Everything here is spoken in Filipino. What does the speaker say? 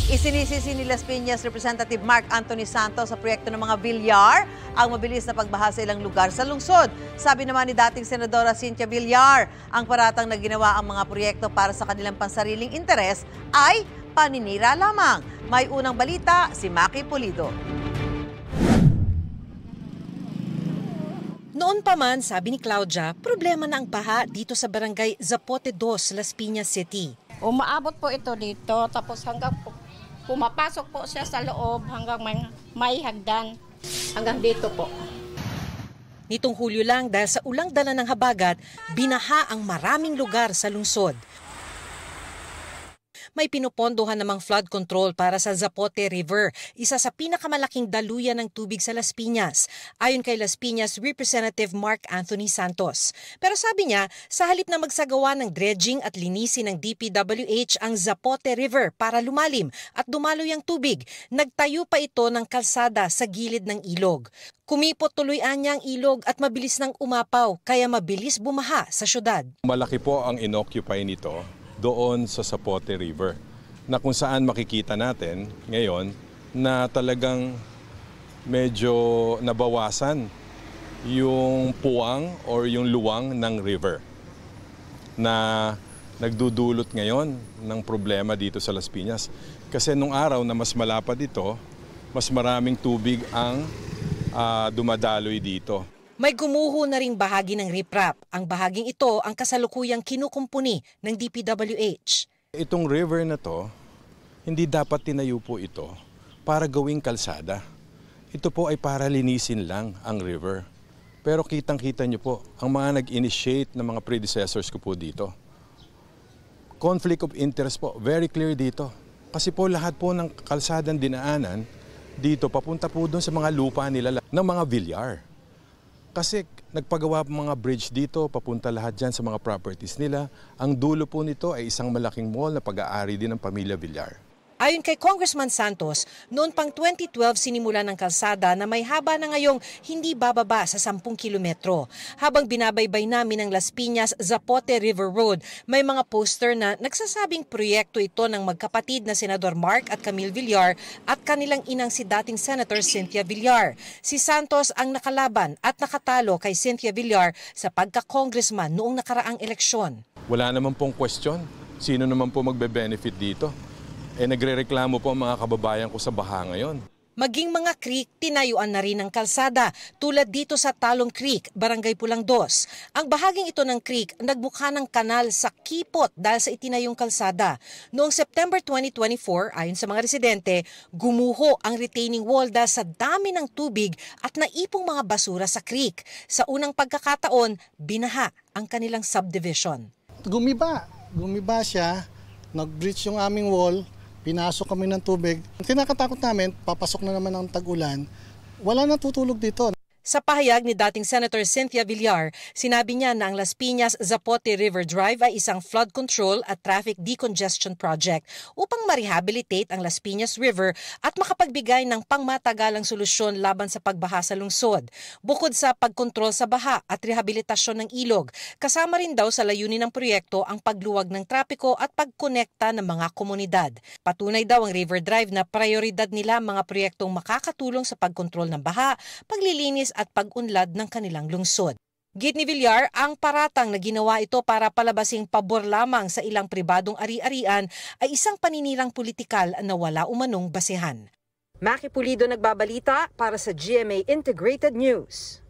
Isinisisi ni Las Piñas Representative Mark Anthony Santos sa proyekto ng mga Villar ang mabilis na pagbaha sa ilang lugar sa lungsod. Sabi naman ni dating Senadora Cynthia Villar, ang paratang na ginawa ang mga proyekto para sa kanilang pansariling interes ay paninira lamang. May unang balita si Maki Pulido. Noon pa man, sabi ni Claudia, problema na ang baha dito sa barangay Zapote 2, Las Piñas City. Umaabot po ito dito, tapos hanggang pumapasok po siya sa loob hanggang may hagdan. Hanggang dito po. Nitong Hulyo lang dahil sa ulang dala ng habagat, binaha ang maraming lugar sa lungsod. May pinupondohan namang flood control para sa Zapote River, isa sa pinakamalaking daluyan ng tubig sa Las Piñas, ayon kay Las Piñas Representative Mark Anthony Santos. Pero sabi niya, sa halip na magsagawa ng dredging at linisin ng DPWH ang Zapote River para lumalim at dumaloy ang tubig, nagtayo pa ito ng kalsada sa gilid ng ilog. Kumipot tuloy-an niya ang ilog at mabilis nang umapaw, kaya mabilis bumaha sa syudad. Malaki po ang inoccupy nito doon sa Zapote River, na kung saan makikita natin ngayon na talagang medyo nabawasan yung puwang or yung luwang ng river na nagdudulot ngayon ng problema dito sa Las Piñas. Kasi nung araw na mas malapad ito, mas maraming tubig ang dumadaloy dito. May gumuho na ring bahagi ng riprap. Ang bahaging ito ang kasalukuyang kinukumpuni ng DPWH. Itong river na to, hindi dapat tinayo po ito para gawing kalsada. Ito po ay para linisin lang ang river. Pero kitang-kita nyo po, ang mga nag-initiate ng mga predecessors ko po dito. Conflict of interest po, very clear dito. Kasi po lahat po ng kalsadang dinaanan dito, papunta po doon sa mga lupa nila ng mga Villar. Kasi nagpagawa po mga bridge dito, papunta lahat dyan sa mga properties nila. Ang dulo po nito ay isang malaking mall na pag-aari din ng pamilya Villar. Ayon kay Congressman Santos, noon pang 2012 sinimula ng kalsada na may haba na ngayong hindi bababa sa 10 kilometro. Habang binabaybay namin ang Las Piñas Zapote River Road, may mga poster na nagsasabing proyekto ito ng magkapatid na Senador Mark at Camille Villar at kanilang inang si dating Senator Cynthia Villar. Si Santos ang nakalaban at nakatalo kay Cynthia Villar sa pagka-congressman noong nakaraang eleksyon. Wala naman pong question. Sino naman po magbe-benefit dito? Nagrereklamo po ang mga kababayan ko sa baha ngayon. Maging mga creek, tinayuan na rin ng kalsada, tulad dito sa Talong Creek, Barangay Pulang 2. Ang bahaging ito ng creek, nagbuka ng kanal sa Kipot dahil sa itinayong kalsada. Noong September 2024, ayon sa mga residente, gumuho ang retaining wall dahil sa dami ng tubig at naipong mga basura sa creek. Sa unang pagkakataon, binaha ang kanilang subdivision. Gumiba siya, nag-breach yung aming wall. Pinasok kami ng tubig. Kinakatakot namin, papasok na naman ang tag-ulan. Wala na tutulog dito. Sa pahayag ni dating Senator Cynthia Villar, sinabi niya na ang Las Piñas Zapote River Drive ay isang flood control at traffic decongestion project upang ma-rehabilitate ang Las Piñas River at makapagbigay ng pangmatagalang solusyon laban sa pagbaha sa lungsod. Bukod sa pagkontrol sa baha at rehabilitasyon ng ilog, kasama rin daw sa layunin ng proyekto ang pagluwag ng trapiko at pagkonekta ng mga komunidad. Patunay daw ang River Drive na prioridad nila mga proyektong makakatulong sa pagkontrol ng baha, paglilinis at pag-unlad ng kanilang lungsod. Git ni Villar, ang paratang na ginawa ito para palabasing pabor lamang sa ilang pribadong ari-arian ay isang paninirang politikal na wala umanong basehan. Maki Pulido nagbabalita para sa GMA Integrated News.